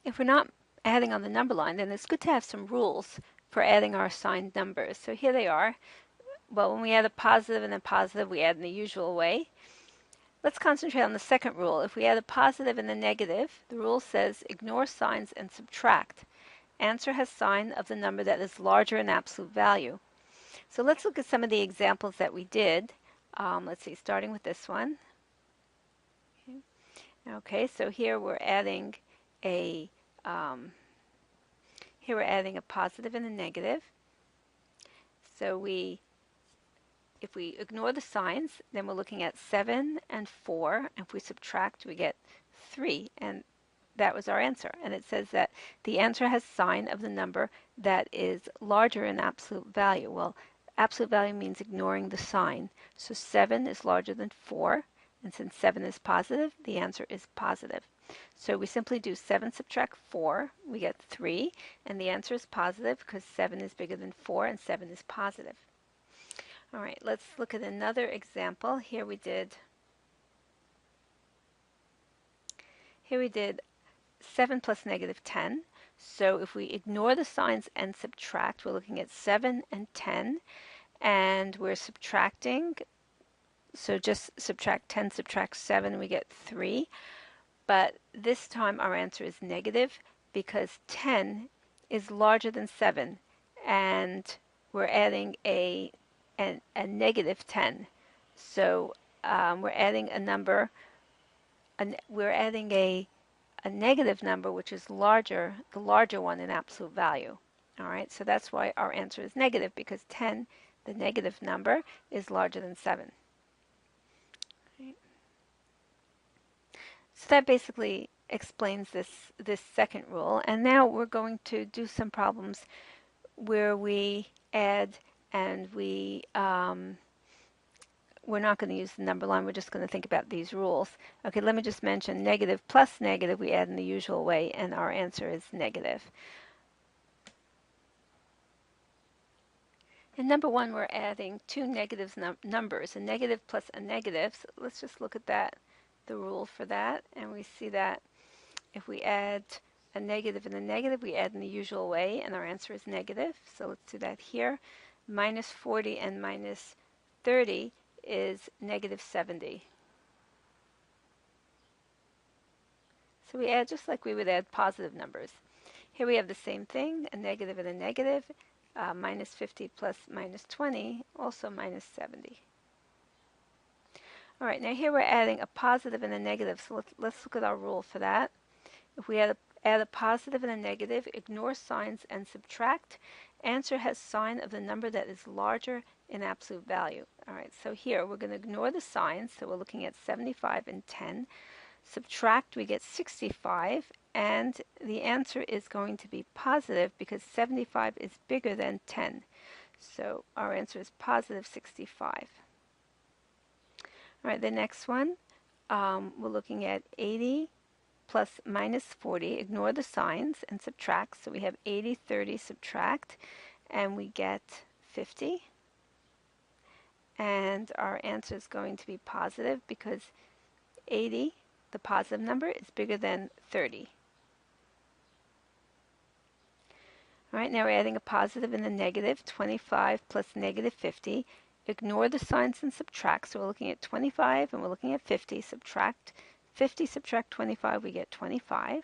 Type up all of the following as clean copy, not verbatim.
If we're not adding on the number line, then it's good to have some rules for adding our assigned numbers. So here they are. Well, when we add a positive and a positive, we add in the usual way. Let's concentrate on the second rule. If we add a positive and a negative, the rule says ignore signs and subtract. Answer has sign of the number that is larger in absolute value. So let's look at some of the examples that we did. Let's see, starting with this one. Okay, so here we're adding a positive and a negative. So if we ignore the signs, then we're looking at 7 and 4. And if we subtract, we get 3. And that was our answer. And it says that the answer has sign of the number that is larger in absolute value. Well, absolute value means ignoring the sign. So 7 is larger than 4. And since 7 is positive, the answer is positive. So we simply do 7 subtract 4. We get 3. And the answer is positive because 7 is bigger than 4 and 7 is positive. All right, let's look at another example. Here we did 7 plus negative 10. So if we ignore the signs and subtract, we're looking at 7 and 10. And we're subtracting. So just subtract 10, subtract 7, we get 3. But this time our answer is negative because 10 is larger than 7. And we're adding a negative 10. So we're adding a number, we're adding a negative number which is larger, the larger one in absolute value. All right, so that's why our answer is negative, because 10, the negative number, is larger than 7. Right. So that basically explains this second rule. And now we're going to do some problems where we add and we're not going to use the number line. We're just going to think about these rules. Okay, let me just mention negative plus negative, we add in the usual way, and our answer is negative. In number one, we're adding two negative numbers, a negative plus a negative. So let's just look at that, the rule for that, and we see that if we add a negative and a negative, we add in the usual way, and our answer is negative. So let's do that here. Minus 40 and minus 30 is negative 70. So we add just like we would add positive numbers. Here we have the same thing, a negative and a negative. Minus 50 plus minus 20, also minus 70. All right, now here we're adding a positive and a negative, so let's look at our rule for that. If we add a positive and a negative, ignore signs and subtract. Answer has sign of the number that is larger in absolute value. All right, so here we're going to ignore the signs, so we're looking at 75 and 10. Subtract, we get 65, and the answer is going to be positive because 75 is bigger than 10. So our answer is positive 65. All right, the next one, we're looking at 80 plus minus 40. Ignore the signs and subtract. So we have 80, 30, subtract, and we get 50. And our answer is going to be positive because 80, the positive number, is bigger than 30. All right, now we're adding a positive and a negative, 25 plus negative 50. Ignore the signs and subtract. So we're looking at 25 and we're looking at 50. Subtract 50, subtract 25, we get 25.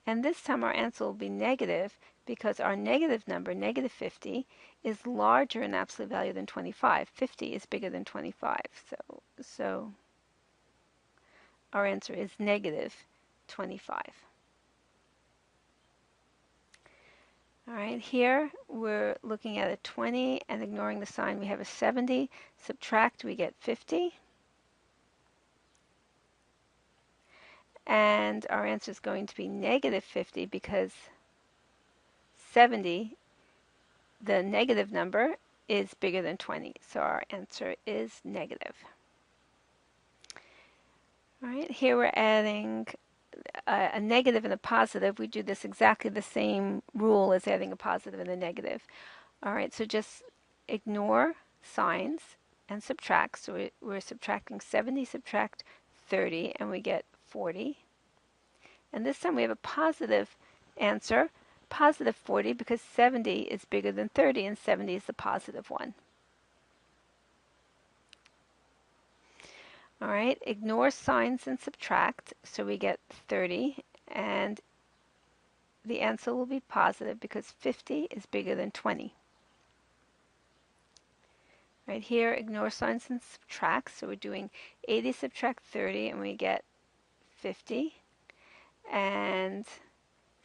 And this time our answer will be negative because our negative number, negative 50, is larger in absolute value than 25. 50 is bigger than 25. So our answer is negative 25. All right, here we're looking at a 20 and ignoring the sign, we have a 70. Subtract, we get 50. And our answer is going to be negative 50 because 70, the negative number, is bigger than 20. So our answer is negative. All right, here we're adding a negative and a positive. We do this exactly the same rule as adding a positive and a negative. All right, so just ignore signs and subtract. So we're subtracting 70, subtract 30, and we get 40. And this time we have a positive answer, positive 40, because 70 is bigger than 30, and 70 is the positive one. All right, ignore signs and subtract, so we get 30, and the answer will be positive because 50 is bigger than 20. Right here, ignore signs and subtract, so we're doing 80 subtract 30, and we get 50. And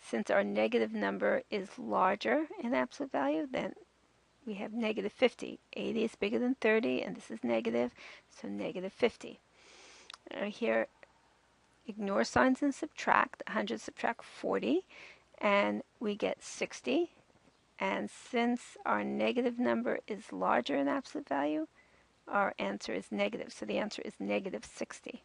since our negative number is larger in absolute value, then we have negative 50. 80 is bigger than 30, and this is negative, so negative 50. Here, ignore signs and subtract. 100 subtract 40, and we get 60. And since our negative number is larger in absolute value, our answer is negative. So the answer is negative 60.